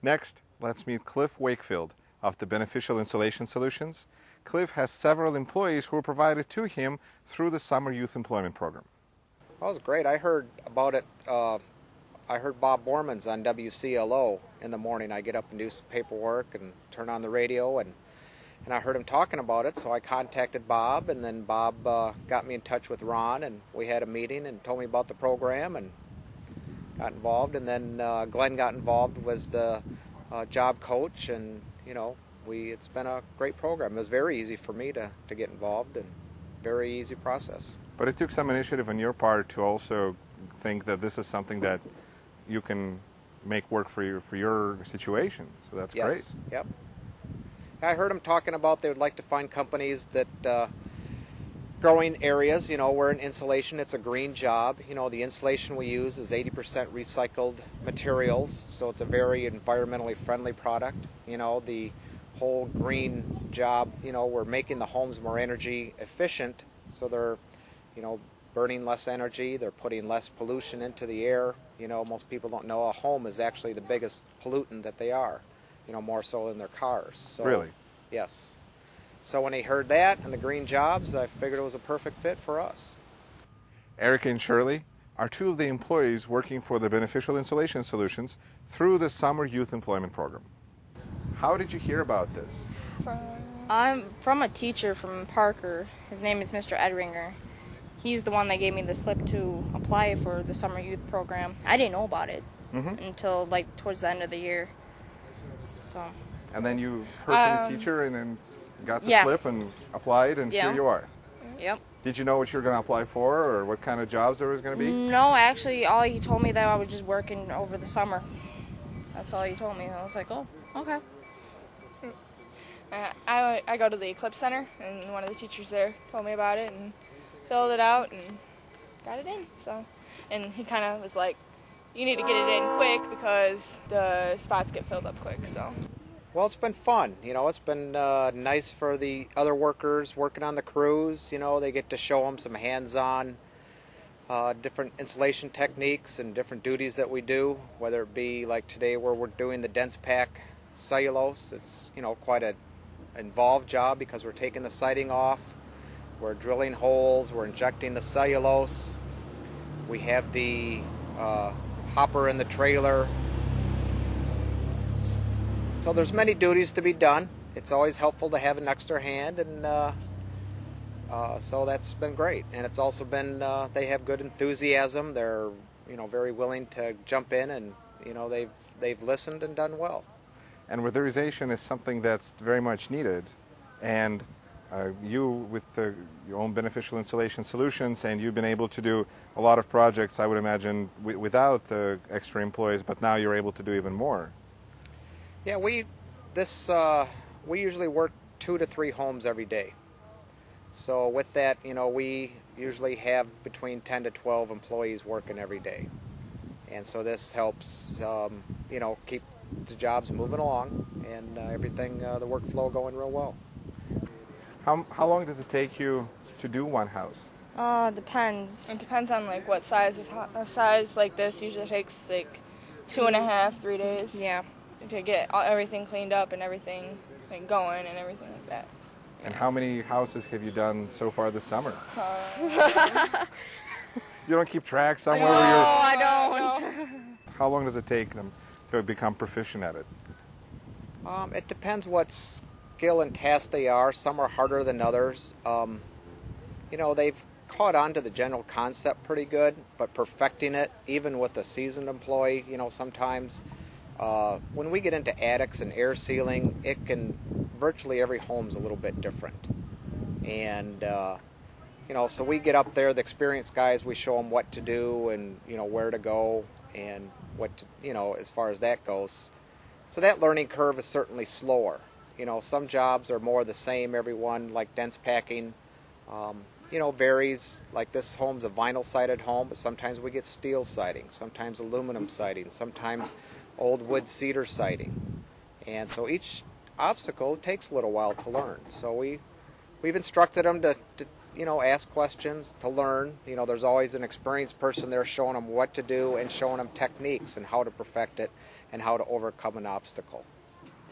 Next, let's meet Cliff Wakefield of the Beneficial Insulation Solutions. Cliff has several employees who were provided to him through the Summer Youth Employment Program. That was great. I heard about it. I heard Bob Borman's on WCLO in the morning. I get up and do some paperwork and turn on the radio, and I heard him talking about it, so I contacted Bob, and then Bob got me in touch with Ron, and we had a meeting and told me about the program and got involved. And then Glenn got involved, was the job coach, and it's been a great program. It was very easy for me to get involved, and very easy process. But it took some initiative on your part to also think that this is something that you can make work for your situation. So that's yes. great. Yep. I heard them talking about they would like to find companies that growing areas. We're in insulation. It's a green job. The insulation we use is 80% recycled materials, so it's a very environmentally friendly product. The whole green job. We're making the homes more energy efficient, so they're burning less energy, they're putting less pollution into the air. Most people don't know a home is actually the biggest pollutant that they are, more so than their cars. So, really? Yes. So when they heard that and the green jobs, I figured it was a perfect fit for us. Erica and Shirley are two of the employees working for the Beneficial Insulation Solutions through the Summer Youth Employment Program. How did you hear about this? I'm from a teacher from Parker. His name is Mr. Edringer. He's the one that gave me the slip to apply for the summer youth program. I didn't know about it until towards the end of the year. So. And then you heard from the teacher and then got the slip and applied, and here you are. Yep. Did you know what you were going to apply for, or what kind of jobs there was going to be? No, actually, all he told me that I was just working over the summer. That's all he told me. I was like, oh, okay. I go to the Eclipse Center, and one of the teachers there told me about it and filled it out and got it in. And he kind of was like, you need to get it in quick because the spots get filled up quick. So. Well, it's been fun. It's been nice for the other workers working on the crews. They get to show them some hands-on different insulation techniques and different duties that we do, whether it be like today where we're doing the dense pack cellulose. It's, quite an involved job because we're taking the siding off, we're drilling holes, we're injecting the cellulose, we have the hopper in the trailer. So there's many duties to be done. It's always helpful to have an extra hand, and so that's been great. And it's also been, they have good enthusiasm. They're, very willing to jump in, and, they've listened and done well. And weatherization is something that's very much needed. And you, with your own Beneficial Insulation Solutions, and you've been able to do a lot of projects, I would imagine, without the extra employees, but now you're able to do even more. Yeah, we usually work 2 to 3 homes every day. So with that, we usually have between 10 to 12 employees working every day. And so this helps, keep the jobs moving along and everything, the workflow going real well. How long does it take you to do one house? Depends. It depends on what size. A size like this usually takes 2.5, 3 days. Yeah. To get everything cleaned up and everything going and everything like that. And how many houses have you done so far this summer? You don't keep track somewhere? No, I don't. How long does it take them to become proficient at it? It depends what skill and task they are. Some are harder than others. They've caught on to the general concept pretty good, but perfecting it, even with a seasoned employee, sometimes when we get into attics and air sealing, virtually every home's a little bit different. And, so we get up there, the experienced guys, we show them what to do and, where to go and what to, as far as that goes. So that learning curve is certainly slower. Some jobs are more the same, everyone, like dense packing, varies. Like this home's a vinyl sided home, but sometimes we get steel siding, sometimes aluminum siding, sometimes old wood cedar siding. And so each obstacle takes a little while to learn. So we've instructed them to ask questions to learn. There's always an experienced person there showing them what to do and showing them techniques and how to perfect it and how to overcome an obstacle.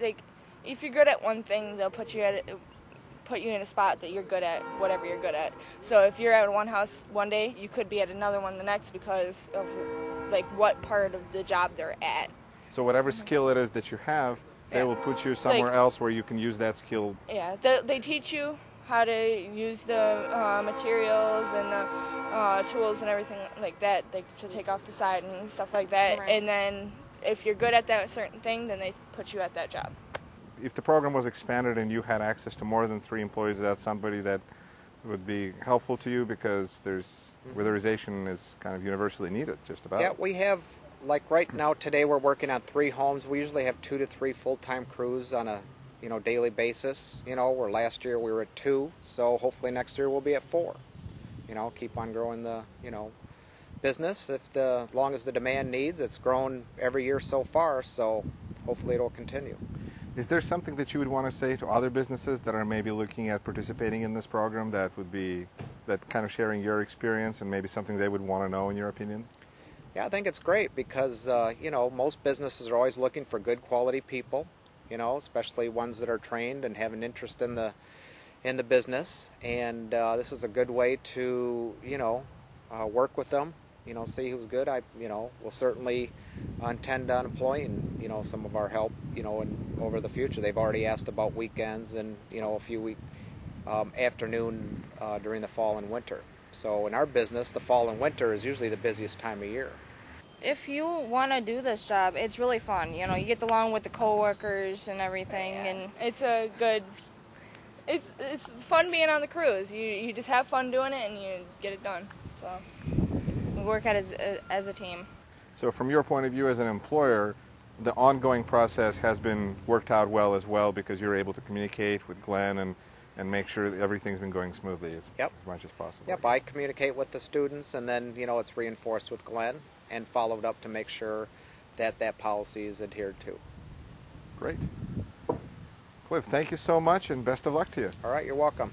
Like, if you're good at one thing, they'll put you in a spot that you're good at, whatever you're good at. So if you're at one house one day, you could be at another one the next because of like what part of the job they're at. So whatever skill it is that you have, they will put you somewhere else where you can use that skill. Yeah, they teach you how to use the materials and the tools and everything like that, like to take off the side and stuff like that. Right. And then if you're good at that certain thing, then they put you at that job. If the program was expanded and you had access to more than 3 employees, that's somebody that would be helpful to you because weatherization is kind of universally needed, just about. Yeah, we have, like right now today we're working on 3 homes. We usually have 2 to 3 full-time crews on a daily basis. Where last year we were at 2, so hopefully next year we'll be at 4. Keep on growing the business as long as the demand needs. It's grown every year so far, so hopefully it'll continue. Is there something that you would want to say to other businesses that are maybe looking at participating in this program that would be that kind of sharing your experience and maybe something they would want to know in your opinion? Yeah, I think it's great because most businesses are always looking for good quality people, especially ones that are trained and have an interest in the business, and this is a good way to work with them, see who's good. We'll certainly intend on employing some of our help over the future. They've already asked about weekends and a few week afternoon during the fall and winter. So in our business, the fall and winter is usually the busiest time of year. If you want to do this job, it's really fun. You get along with the coworkers and everything, and It's a good. It's fun being on the cruise. You just have fun doing it and you get it done. So we work as a team. So from your point of view as an employer, the ongoing process has been worked out well as well because you're able to communicate with Glenn and make sure that everything's been going smoothly as much as possible. Yep, I communicate with the students, and then it's reinforced with Glenn and followed up to make sure that policy is adhered to. Great. Cliff, thank you so much and best of luck to you. All right, you're welcome.